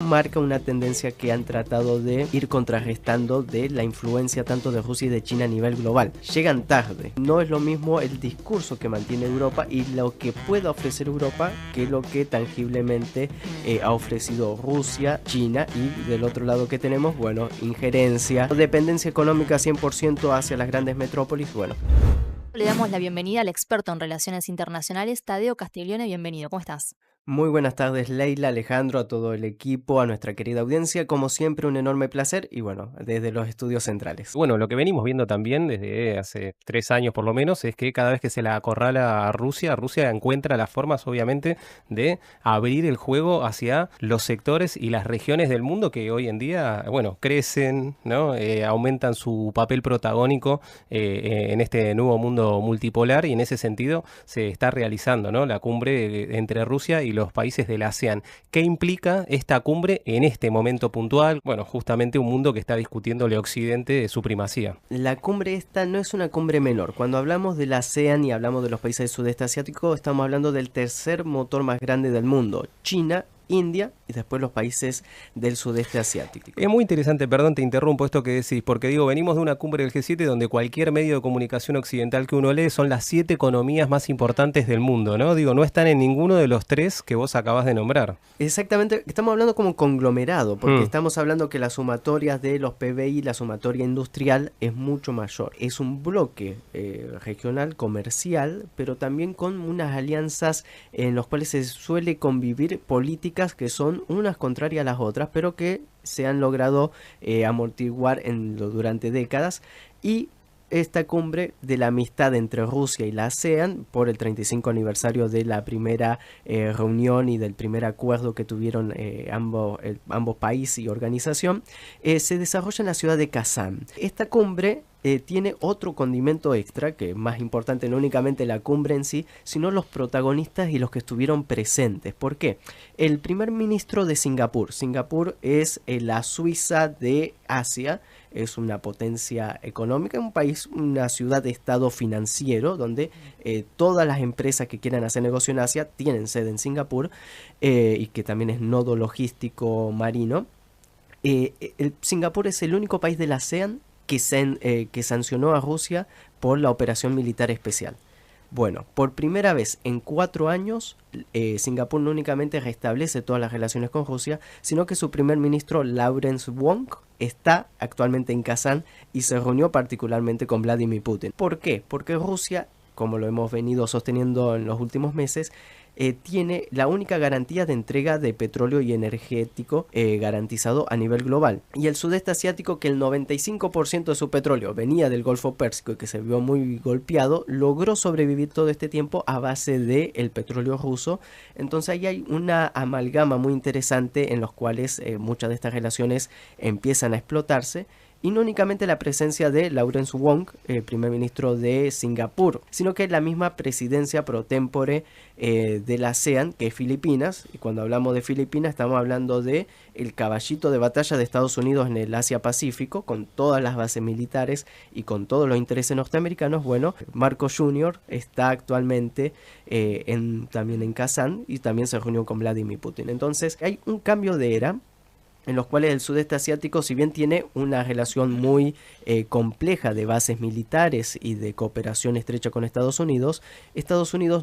marca una tendencia que han tratado de ir contrarrestando de la influencia tanto de Rusia y de China a nivel global. Llegan tarde. No es lo mismo el discurso que mantiene Europa y lo que pueda ofrecer Europa que lo que tangiblemente ha ofrecido Rusia, China, y del otro lado que tenemos, bueno, injerencia, dependencia económica 100% hacia las grandes metrópolis, bueno. Le damos la bienvenida al experto en relaciones internacionales, Tadeo Castiglione. Bienvenido, ¿cómo estás? Muy buenas tardes, Leila, Alejandro, a todo el equipo, a nuestra querida audiencia. Como siempre, un enorme placer y bueno, desde los estudios centrales. Bueno, lo que venimos viendo también desde hace 3 años por lo menos es que cada vez que se la acorrala a Rusia, Rusia encuentra las formas obviamente de abrir el juego hacia los sectores y las regiones del mundo que hoy en día, bueno, crecen, ¿no? Aumentan su papel protagónico en este nuevo mundo multipolar y en ese sentido se está realizando, ¿no? La cumbre entre Rusia y los países del ASEAN. ¿Qué implica esta cumbre en este momento puntual? Bueno, justamente un mundo que está discutiéndole a Occidente su primacía. La cumbre esta no es una cumbre menor. Cuando hablamos de la ASEAN y hablamos de los países del sudeste asiático, estamos hablando del tercer motor más grande del mundo, China, India y después los países del sudeste asiático. Es muy interesante, perdón, te interrumpo esto que decís, porque digo, venimos de una cumbre del G7 donde cualquier medio de comunicación occidental que uno lee son las 7 economías más importantes del mundo, ¿no? Digo, no están en ninguno de los 3 que vos acabás de nombrar. Exactamente, estamos hablando como conglomerado, porque estamos hablando que las sumatorias de los PBI, la sumatoria industrial es mucho mayor. Es un bloque regional, comercial, pero también con unas alianzas en las cuales se suele convivir políticas que son unas contrarias a las otras, pero que se han logrado amortiguar durante décadas. Y esta cumbre de la amistad entre Rusia y la ASEAN por el 35 aniversario de la primera reunión y del primer acuerdo que tuvieron ambos países y organización, se desarrolla en la ciudad de Kazán. Esta cumbre tiene otro condimento extra, que es más importante no únicamente la cumbre en sí, sino los protagonistas y los que estuvieron presentes. ¿Por qué? El primer ministro de Singapur. Singapur es la Suiza de Asia, es una potencia económica, un país, una ciudad de estado financiero, donde todas las empresas que quieran hacer negocio en Asia tienen sede en Singapur, y que también es nodo logístico marino. Singapur es el único país de la ASEAN que sancionó a Rusia por la operación militar especial. Bueno, por primera vez en 4 años, Singapur no únicamente restablece todas las relaciones con Rusia, sino que su primer ministro, Lawrence Wong, está actualmente en Kazán y se reunió particularmente con Vladimir Putin. ¿Por qué? Porque Rusia, como lo hemos venido sosteniendo en los últimos meses, tiene la única garantía de entrega de petróleo y energético garantizado a nivel global. Y el sudeste asiático, que el 95% de su petróleo venía del Golfo Pérsico y que se vio muy golpeado, logró sobrevivir todo este tiempo a base del petróleo ruso. Entonces ahí hay una amalgama muy interesante en los cuales muchas de estas relaciones empiezan a explotarse. Y no únicamente la presencia de Lawrence Wong, primer ministro de Singapur, sino que la misma presidencia pro tempore de la ASEAN, que es Filipinas. Y cuando hablamos de Filipinas estamos hablando de el caballito de batalla de Estados Unidos en el Asia-Pacífico, con todas las bases militares y con todos los intereses norteamericanos. Bueno, Marcos Jr. está actualmente también en Kazán y también se reunió con Vladimir Putin. Entonces hay un cambio de era en los cuales el sudeste asiático, si bien tiene una relación muy compleja de bases militares y de cooperación estrecha con Estados Unidos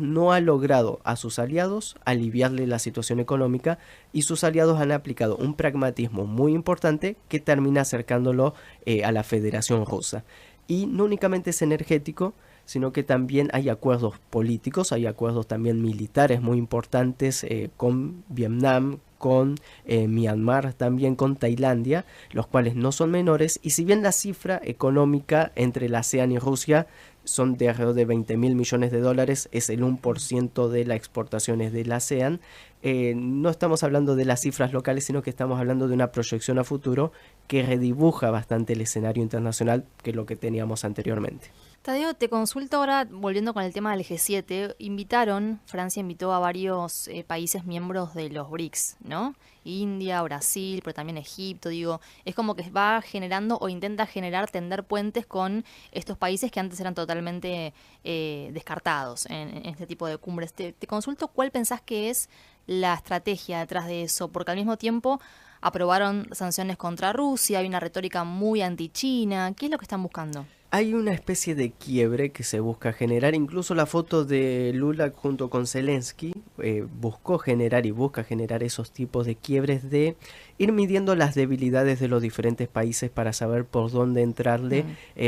no ha logrado a sus aliados aliviarle la situación económica, y sus aliados han aplicado un pragmatismo muy importante que termina acercándolo a la Federación Rusa. Y no únicamente es energético, sino que también hay acuerdos políticos, hay acuerdos también militares muy importantes con Vietnam, con Myanmar, también con Tailandia, los cuales no son menores. Y si bien la cifra económica entre la ASEAN y Rusia son de alrededor de 20.000 millones de dólares, es el 1% de las exportaciones de la ASEAN, no estamos hablando de las cifras locales, sino que estamos hablando de una proyección a futuro que redibuja bastante el escenario internacional que lo que teníamos anteriormente. Tadeo, te consulto ahora, volviendo con el tema del G7, Francia invitó a varios países miembros de los BRICS, ¿no? India, Brasil, pero también Egipto, digo, es como que va generando o intenta tender puentes con estos países que antes eran totalmente descartados en este tipo de cumbres. Te consulto cuál pensás que es la estrategia detrás de eso? Porque al mismo tiempo aprobaron sanciones contra Rusia, hay una retórica muy anti-China. ¿Qué es lo que están buscando? Hay una especie de quiebre que se busca generar, incluso la foto de Lula junto con Zelensky buscó generar y busca generar esos tipos de quiebres de ir midiendo las debilidades de los diferentes países para saber por dónde entrarle,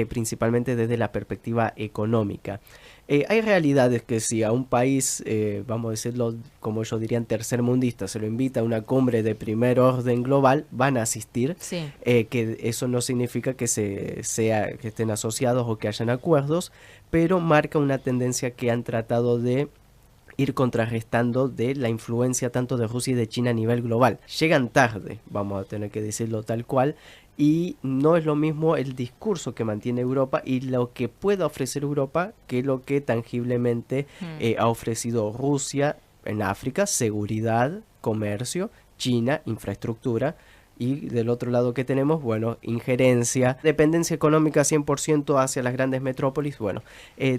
principalmente desde la perspectiva económica. Hay realidades que si a un país, vamos a decirlo como ellos dirían tercermundista, se lo invita a una cumbre de primer orden global, van a asistir, Sí. que eso no significa que que estén asociados o que hayan acuerdos, pero marca una tendencia que han tratado de ir contrarrestando de la influencia tanto de Rusia y de China a nivel global. Llegan tarde, vamos a tener que decirlo tal cual, y no es lo mismo el discurso que mantiene Europa y lo que pueda ofrecer Europa que lo que tangiblemente ha ofrecido Rusia en África: seguridad, comercio, China, infraestructura. Y del otro lado que tenemos, bueno, injerencia, dependencia económica 100% hacia las grandes metrópolis. Bueno,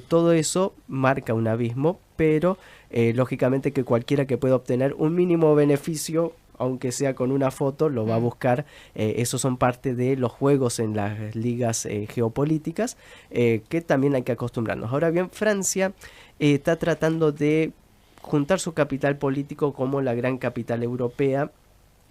todo eso marca un abismo, pero lógicamente que cualquiera que pueda obtener un mínimo beneficio, aunque sea con una foto, lo va a buscar. Esos son parte de los juegos en las ligas geopolíticas, que también hay que acostumbrarnos. Ahora bien, Francia está tratando de juntar su capital político como la gran capital europea,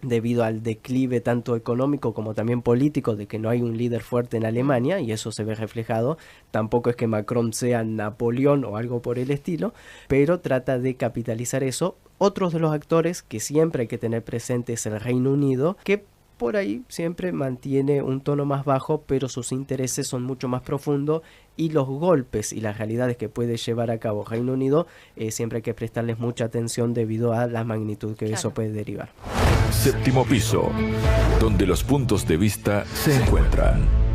debido al declive tanto económico como también político de que no hay un líder fuerte en Alemania, y eso se ve reflejado. Tampoco es que Macron sea Napoleón o algo por el estilo, pero trata de capitalizar eso. Otros de los actores que siempre hay que tener presente es el Reino Unido, que por ahí siempre mantiene un tono más bajo, pero sus intereses son mucho más profundos, y los golpes y las realidades que puede llevar a cabo Reino Unido siempre hay que prestarles mucha atención debido a la magnitud que eso puede derivar. Séptimo piso, donde los puntos de vista se encuentran.